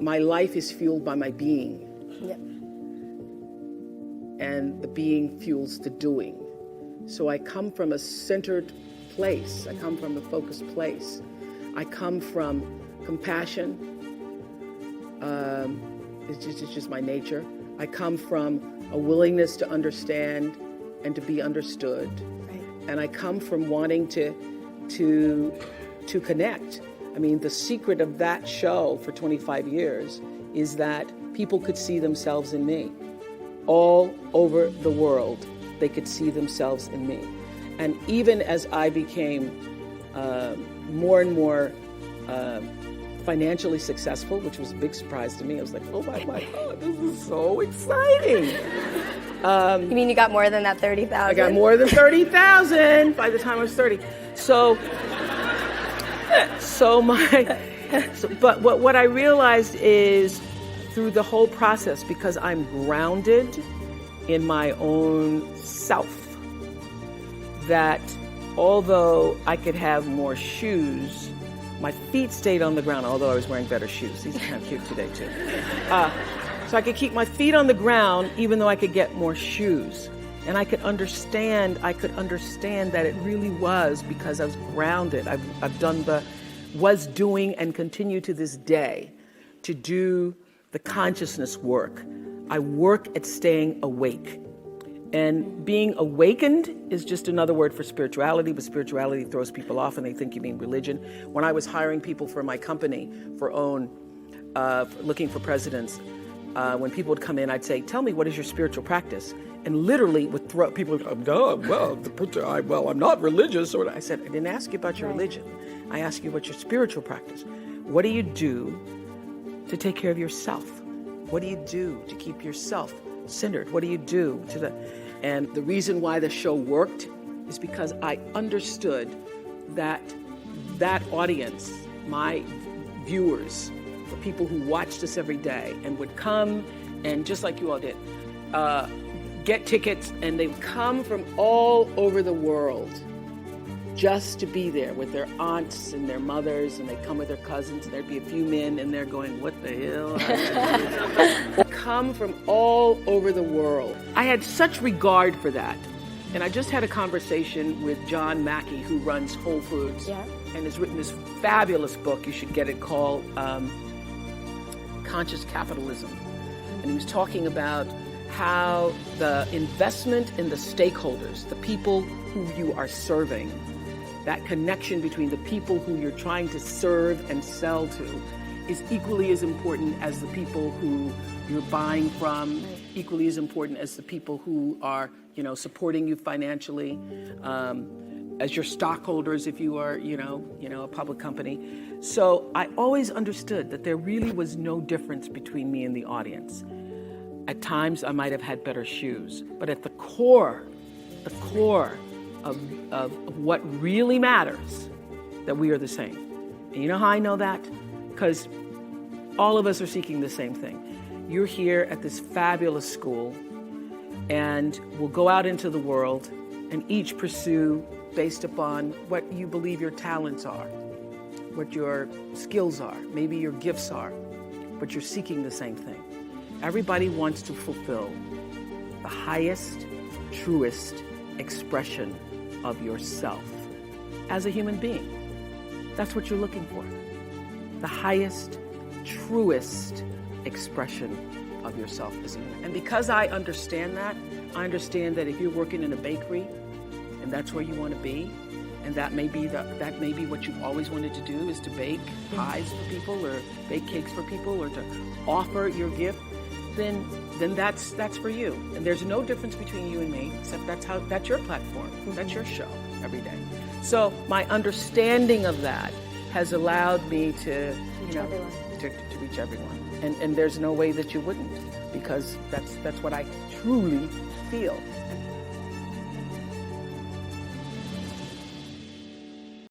my life is fueled by my being. Yep. And the being fuels the doing. So I come from a centered place. I come from a focused place. I come from compassion. It's just my nature. I come from a willingness to understand and to be understood. Right. And I come from wanting to connect. I mean, the secret of that show for 25 years is that people could see themselves in me. All over the world, they could see themselves in me. And even as I became more and more financially successful, which was a big surprise to me, I was like, oh my God, this is so exciting. You mean you got more than that 30,000? I got more than 30,000 by the time I was 30. But what I realized is through the whole process, because I'm grounded in my own self, that although I could have more shoes, my feet stayed on the ground, although I was wearing better shoes. These are kind of cute today too. So I could keep my feet on the ground even though I could get more shoes. And I could understand that it really was because I was grounded. I've done was doing and continue to this day to do the consciousness work. I work at staying awake. And being awakened is just another word for spirituality, but spirituality throws people off and they think you mean religion. When I was hiring people for my company looking for presidents, when people would come in, I'd say, tell me, what is your spiritual practice? And literally would throw, people would go, well, I'm not religious. I said, I didn't ask you about your religion. I asked you what's your spiritual practice. What do you do to take care of yourself? What do you do to keep yourself centered? What do you do and the reason why the show worked is because I understood that audience, my viewers, the people who watched us every day and would come and just like you all did, get tickets, and they would come from all over the world just to be there with their aunts and their mothers, and they'd come with their cousins, and there'd be a few men, and they're going, what the hell? Come from all over the world. I had such regard for that. And I just had a conversation with John Mackey, who runs Whole Foods, and has written this fabulous book, you should get it, called Conscious Capitalism. And he was talking about how the investment in the stakeholders, the people who you are serving, that connection between the people who you're trying to serve and sell to is equally as important as the people who you're buying from, equally as important as the people who are, supporting you financially, as your stockholders if you are, a public company. So I always understood that there really was no difference between me and the audience. At times I might have had better shoes, but at the core of what really matters, that we are the same. And you know how I know that? Because all of us are seeking the same thing. You're here at this fabulous school, and we'll go out into the world and each pursue based upon what you believe your talents are, what your skills are, maybe your gifts are, but you're seeking the same thing. Everybody wants to fulfill the highest, truest expression of yourself as a human being. That's what you're looking for. The highest, truest expression of yourself as a human. And because I understand that if you're working in a bakery and that's where you want to be, and that may be what you've always wanted to do, is to bake pies for people or bake cakes for people or to offer your gift, then that's for you. And there's no difference between you and me, except that's your platform. That's your show every day. So my understanding of that has allowed me to reach everyone. And there's no way that you wouldn't, because that's what I truly feel.